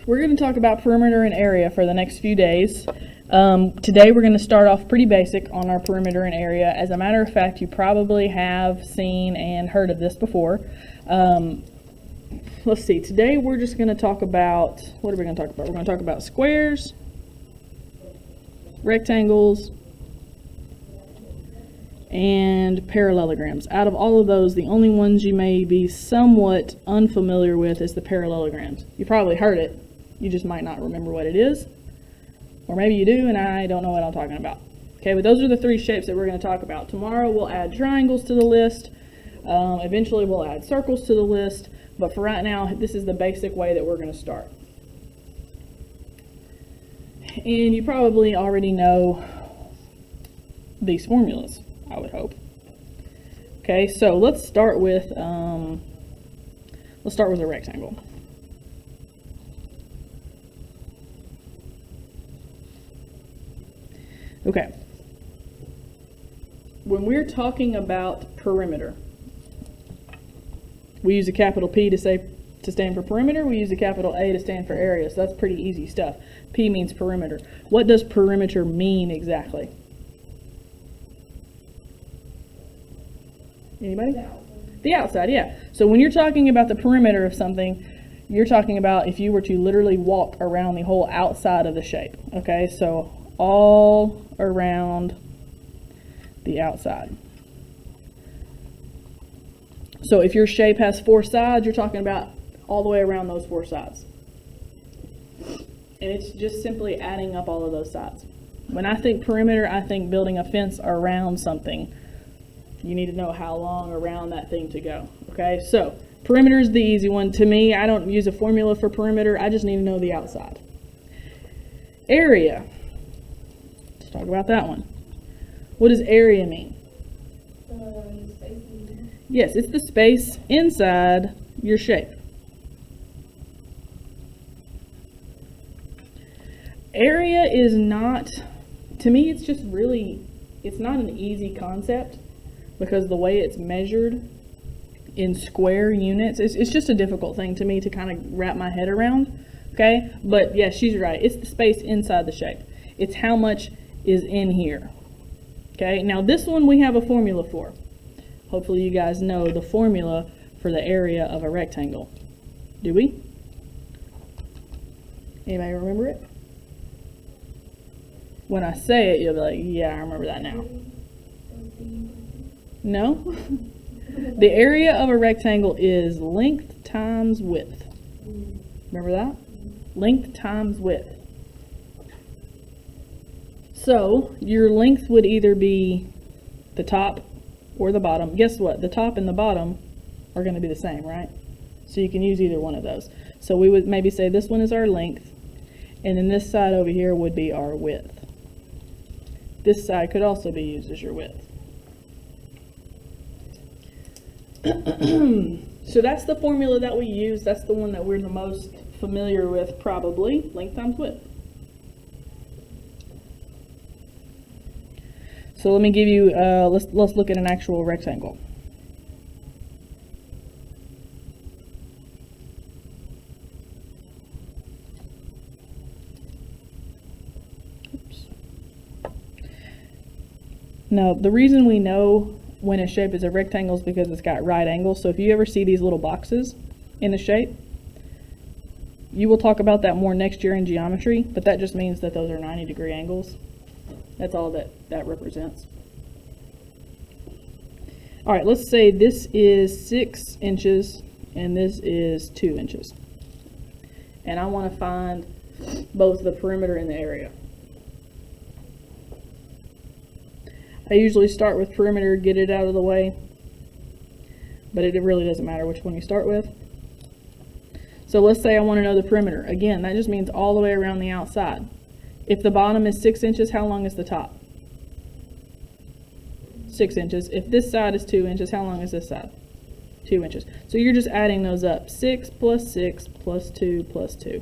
We're going to talk about perimeter and area for the next few days. Today we're going to start off pretty basic on our perimeter and area. As a matter of fact, you probably have seen and heard of this before. Let's see, today we're just going to talk about, what are we going to talk about? We're going to talk about squares, rectangles, and parallelograms. Out of all of those, the only ones you may be somewhat unfamiliar with is the parallelograms. You probably heard it, you just might not remember what it is. Or maybe you do and I don't know what I'm talking about. Okay, but those are the three shapes that we're going to talk about. Tomorrow we'll add triangles to the list. Eventually we'll add circles to the list. But for right now, this is the basic way that we're going to start. And you probably already know these formulas, I would hope. Okay, so let's start with a rectangle. Okay. When we're talking about perimeter, we use a capital P to stand for perimeter. We use a capital A to stand for area. So that's pretty easy stuff. P means perimeter. What does perimeter mean exactly? Anybody? The outside, yeah. So when you're talking about the perimeter of something, you're talking about if you were to literally walk around the whole outside of the shape. Okay, so all around the outside. So if your shape has four sides, you're talking about all the way around those four sides. And it's just simply adding up all of those sides. When I think perimeter, I think building a fence around something. You need to know how long around that thing to go. Okay, so perimeter is the easy one. To me, I don't use a formula for perimeter. I just need to know the outside. Area. Let's talk about that one. What does area mean? Yes, it's the space inside your shape. Area is not, to me, it's just really, it's not an easy concept because the way it's measured in square units, it's just a difficult thing to me to kind of wrap my head around, okay? But yeah, she's right. It's the space inside the shape. It's how much is in here, okay? Now this one we have a formula for. Hopefully you guys know the formula for the area of a rectangle. Do we? Anybody remember it? When I say it, you'll be like, yeah, I remember that now. No? The area of a rectangle is length times width. Remember that? Length times width. So your length would either be the top or the bottom. Guess what? The top and the bottom are going to be the same, right? So you can use either one of those. So we would maybe say this one is our length, and then this side over here would be our width. This side could also be used as your width. So that's the formula that we use. That's the one that we're the most familiar with, probably. Length times width. So let me give you, let's look at an actual rectangle. Oops. Now, the reason we know when a shape is a rectangle is because it's got right angles. So if you ever see these little boxes in a shape, you will talk about that more next year in geometry, but that just means that those are 90-degree angles. That's all that represents. All right, let's say this is 6 inches and this is 2 inches. And I want to find both the perimeter and the area. I usually start with perimeter, get it out of the way, but it really doesn't matter which one you start with. So let's say I want to know the perimeter. Again, that just means all the way around the outside. If the bottom is 6 inches, how long is the top? 6 inches. If this side is 2 inches, how long is this side? 2 inches. So you're just adding those up. 6 plus 6 plus 2 plus 2.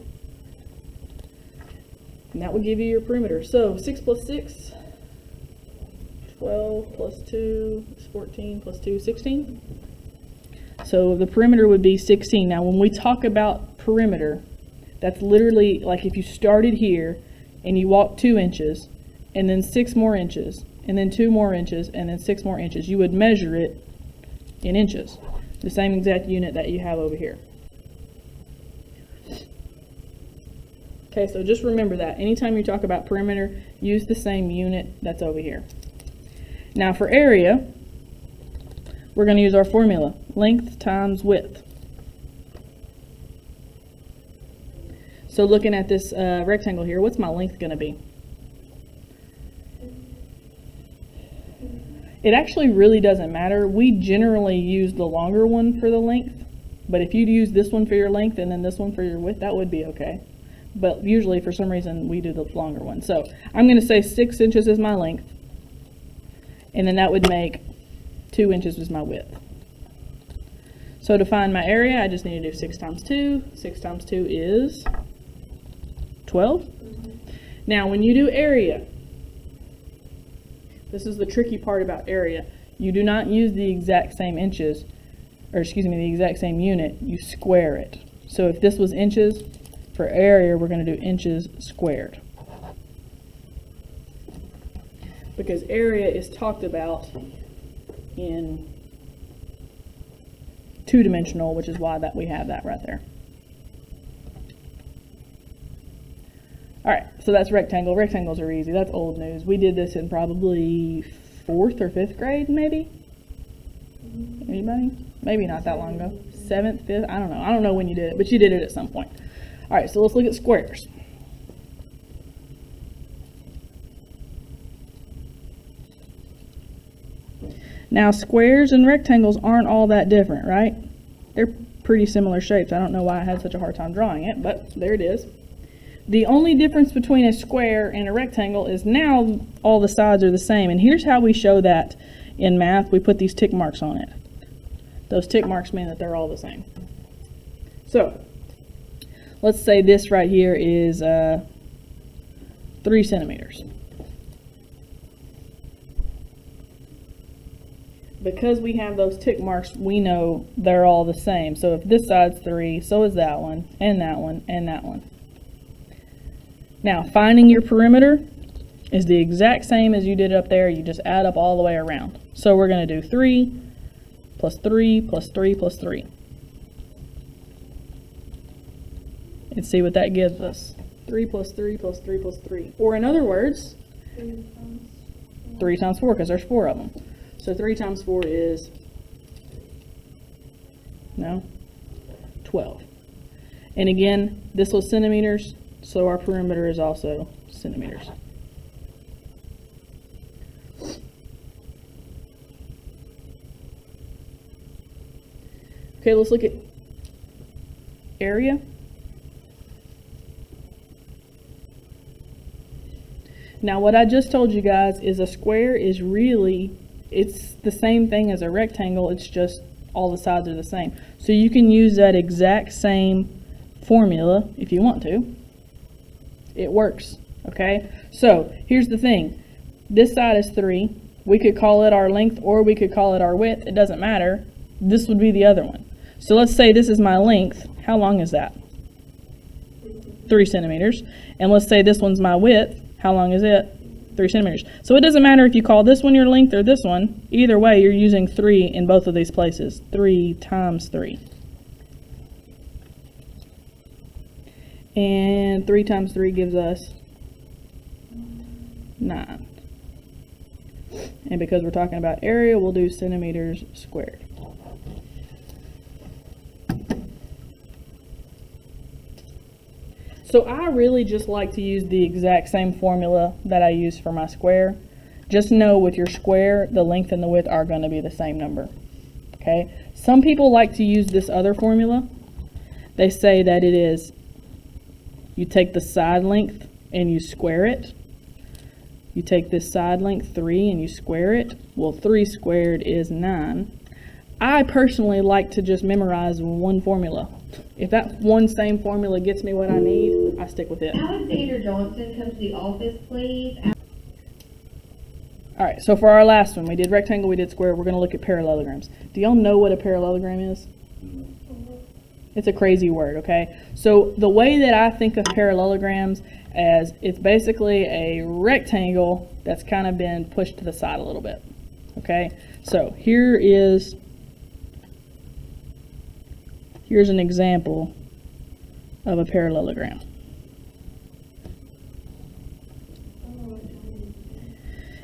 And that would give you your perimeter. So 6 plus 6, 12 plus 2 is 14 plus 2, 16. So the perimeter would be 16. Now when we talk about perimeter, That's literally like if you started here and you walked 2 inches and then 6 more inches and then 2 more inches and then 6 more inches, you would measure it in inches. The same exact unit that you have over here. Okay, so just remember that. Anytime you talk about perimeter, use the same unit that's over here. Now for area, we're going to use our formula, length times width. So looking at this rectangle here, what's my length going to be? It actually really doesn't matter. We generally use the longer one for the length, but if you'd use this one for your length and then this one for your width, that would be okay. But usually for some reason we do the longer one. So I'm going to say 6 inches is my length, and then that would make 2 inches is my width. So to find my area, I just need to do 6 times 2. 6 times 2 is 12. Now when you do area, this is the tricky part about area. You do not use the exact same inches, or excuse me, the exact same unit. You square it. So if this was inches, for area we're going to do inches squared. Because area is talked about in 2-dimensional, which is why that we have that right there. Alright, so that's rectangle. Rectangles are easy. That's old news. We did this in probably 4th or 5th grade, maybe? Anybody? Maybe not that long ago. 7th, 5th? I don't know. I don't know when you did it, but you did it at some point. Alright, so let's look at squares. Now, squares and rectangles aren't all that different, right? They're pretty similar shapes. I don't know why I had such a hard time drawing it, but there it is. The only difference between a square and a rectangle is now all the sides are the same. And here's how we show that in math. We put these tick marks on it. Those tick marks mean that they're all the same. So, let's say this right here is 3 centimeters. Because we have those tick marks, we know they're all the same. So if this side's 3, so is that one, and that one, and that one. Now, finding your perimeter is the exact same as you did up there. You just add up all the way around. So we're going to do 3 plus 3 plus 3 plus 3. And see what that gives us. 3 plus 3 plus 3 plus 3. Or in other words, 3 times 4, because there's 4 of them. So 3 times 4 is, no, 12. And again, this was centimeters, so our perimeter is also centimeters. Okay, let's look at area. Now what I just told you guys is a square is really, it's the same thing as a rectangle, it's just all the sides are the same. So you can use that exact same formula if you want to. It works, okay? So here's the thing. This side is 3. We could call it our length or we could call it our width. It doesn't matter. This would be the other one. So let's say this is my length. How long is that? 3 centimeters. And let's say this one's my width. How long is it? 3 centimeters. So it doesn't matter if you call this one your length or this one. Either way, you're using 3 in both of these places. 3 times 3. And 3 times 3 gives us 9. And because we're talking about area, we'll do centimeters squared. So I really just like to use the exact same formula that I use for my square. Just know with your square, the length and the width are going to be the same number. Okay? Some people like to use this other formula. They say that it is, you take the side length and you square it. You take this side length 3 and you square it. Well, 3 squared is 9. I personally like to just memorize one formula. If that one same formula gets me what I need, I stick with it. Alexander Johnson, come to the office, please. Alright, so for our last one, we did rectangle, we did square. We're going to look at parallelograms. Do y'all know what a parallelogram is? It's a crazy word, okay? So the way that I think of parallelograms as it's basically a rectangle that's kind of been pushed to the side a little bit, okay? So here's an example of a parallelogram.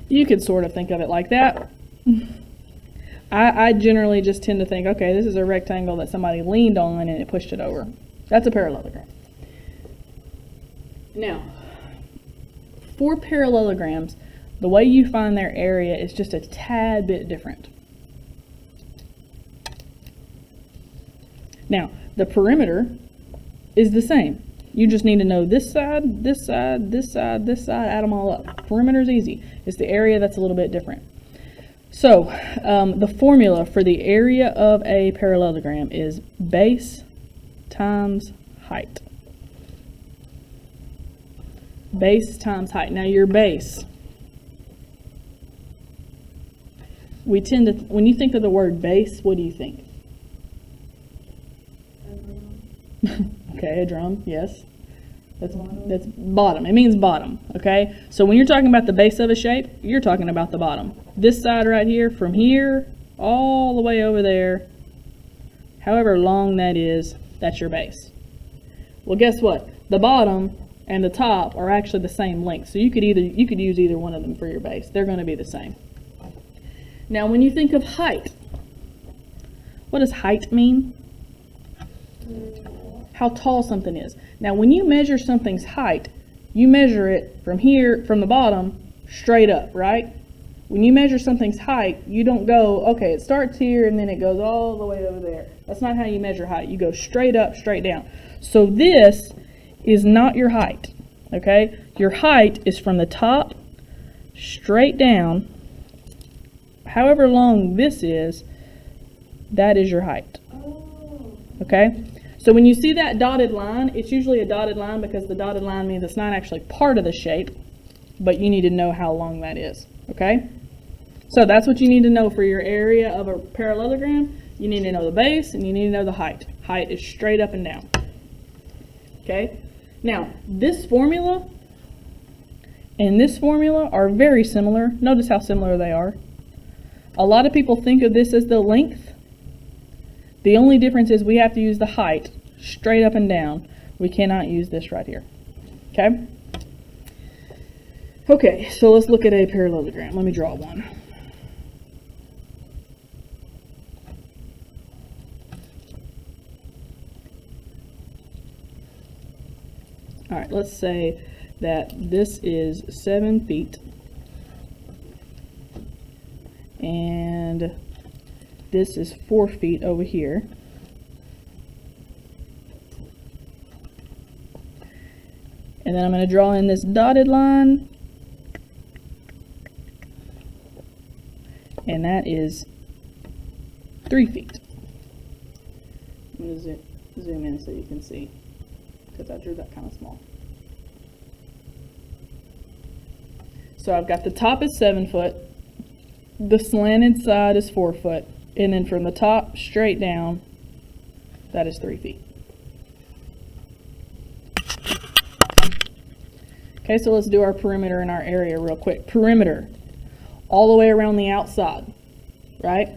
You could sort of think of it like that. I generally just tend to think, okay, this is a rectangle that somebody leaned on and it pushed it over. That's a parallelogram. Now, for parallelograms, the way you find their area is just a tad bit different. Now, the perimeter is the same. You just need to know this side, this side, this side, this side, add them all up. Perimeter is easy. It's the area that's a little bit different. So, the formula for the area of a parallelogram is base times height. Base times height. Now, your base, we tend to, when you think of the word base, what do you think? Okay, a drum, yes. That's bottom. It means bottom, okay? So when you're talking about the base of a shape, you're talking about the bottom. This side right here, from here all the way over there, however long that is, that's your base. Well, guess what? The bottom and the top are actually the same length. So you could use either one of them for your base. They're going to be the same. Now, when you think of height, what does height mean? How tall something is. Now, when you measure something's height, you measure it from here, from the bottom, straight up, right? When you measure something's height, you don't go, okay, it starts here and then it goes all the way over there. That's not how you measure height. You go straight up, straight down. So this is not your height, okay? Your height is from the top straight down. However long this is, that is your height, okay? So when you see that dotted line, it's usually a dotted line because the dotted line means it's not actually part of the shape, but you need to know how long that is, okay? So that's what you need to know for your area of a parallelogram. You need to know the base and you need to know the height. Height is straight up and down, okay? Now, this formula and this formula are very similar. Notice how similar they are. A lot of people think of this as the length. The only difference is we have to use the height straight up and down. We cannot use this right here. Okay? Okay, so let's look at a parallelogram. Let me draw one. All right, let's say that this is 7 feet and this is 4 feet over here. And then I'm going to draw in this dotted line. And that is 3 feet. I'm going to zoom in so you can see, because I drew that kind of small. So I've got the top is 7 foot. The slanted side is 4 foot. And then from the top straight down, that is 3 feet. Okay, so let's do our perimeter and our area real quick. Perimeter, all the way around the outside, right?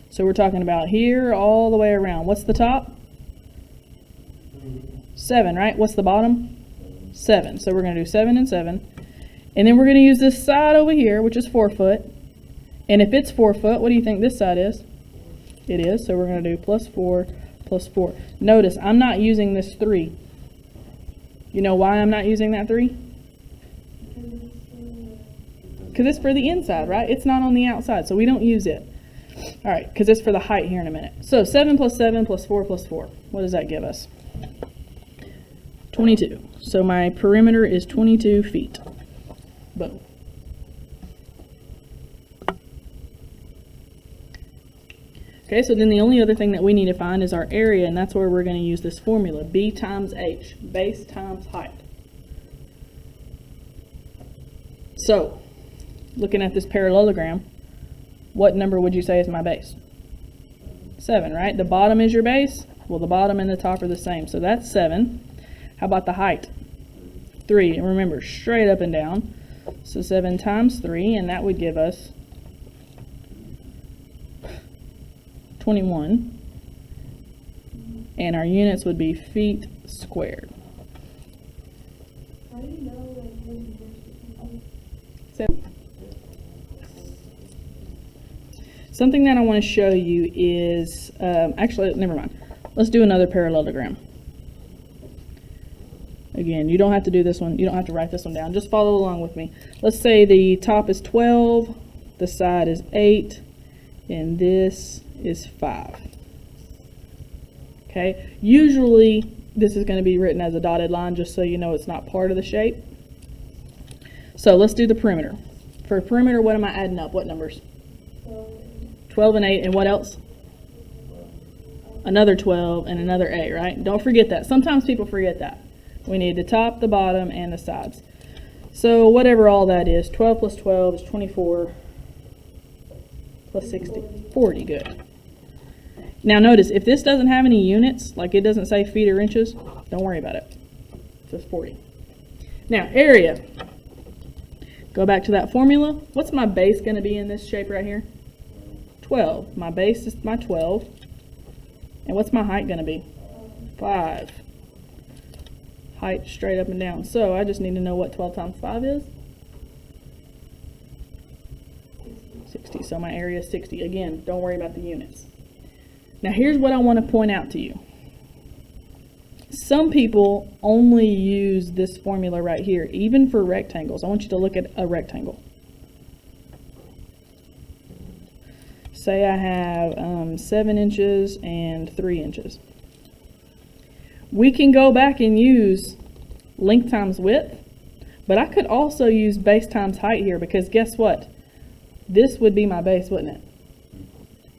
So we're talking about here all the way around. What's the top? 7, right? What's the bottom? 7. So we're going to do 7 and 7. And then we're going to use this side over here, which is 4 foot. And if it's 4 foot, what do you think this side is? It is, so we're going to do plus 4 plus 4. Notice, I'm not using this 3. You know why I'm not using that 3? Because it's for the inside, right? It's not on the outside, so we don't use it. All right, because it's for the height here in a minute. So 7 plus 7 plus 4 plus 4. What does that give us? 22. So my perimeter is 22 feet. Boom. Okay, so then the only other thing that we need to find is our area, and that's where we're going to use this formula, B times H, base times height. So, looking at this parallelogram, what number would you say is my base? 7, right? The bottom is your base. Well, the bottom and the top are the same, so that's 7. How about the height? 3, and remember, straight up and down. So 7 times 3, and that would give us 21. And our units would be feet squared. How do you know So, something that I want to show you is, actually, never mind. Let's do another parallelogram. Again, you don't have to do this one. You don't have to write this one down. Just follow along with me. Let's say the top is 12, the side is 8, and this is 5. Okay? Usually, this is going to be written as a dotted line just so you know it's not part of the shape. So let's do the perimeter. For perimeter, what am I adding up? What numbers? 12 and 8, and what else? Another 12 and another 8, right? Don't forget that. Sometimes people forget that. We need the top, the bottom, and the sides. So whatever all that is, 12 plus 12 is 24 plus 60. 40, good. Now notice, if this doesn't have any units, like it doesn't say feet or inches, don't worry about it. It says 40. Now, area. Go back to that formula. What's my base going to be in this shape right here? 12. My base is my 12. And what's my height going to be? 5. Height straight up and down. So I just need to know what 12 times 5 is. 60. So my area is 60. Again, don't worry about the units. Now here's what I want to point out to you. Some people only use this formula right here, even for rectangles. I want you to look at a rectangle. Say I have 7 inches and 3 inches. We can go back and use length times width, but I could also use base times height here, because guess what? This would be my base, wouldn't it?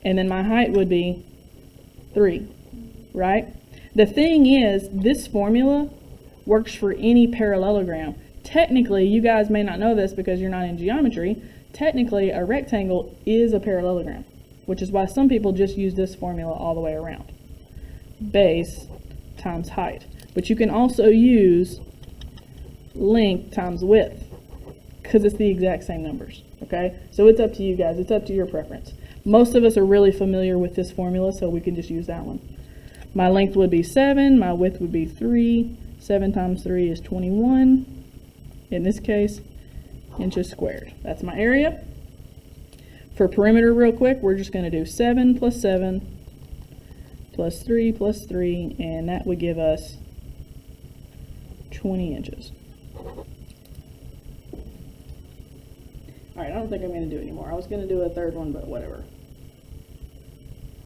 And then my height would be 3, right? The thing is, this formula works for any parallelogram. Technically, you guys may not know this because you're not in geometry, technically a rectangle is a parallelogram, which is why some people just use this formula all the way around. Base times height. But you can also use length times width, because it's the exact same numbers, okay? So it's up to you guys. It's up to your preference. Most of us are really familiar with this formula, so we can just use that one. My length would be 7, my width would be 3. 7 times 3 is 21. In this case, inches squared. That's my area. For perimeter, real quick, we're just going to do 7 plus 7 plus 3 plus 3, and that would give us 20 inches. Alright, I don't think I'm going to do it anymore. I was going to do a third one, but whatever.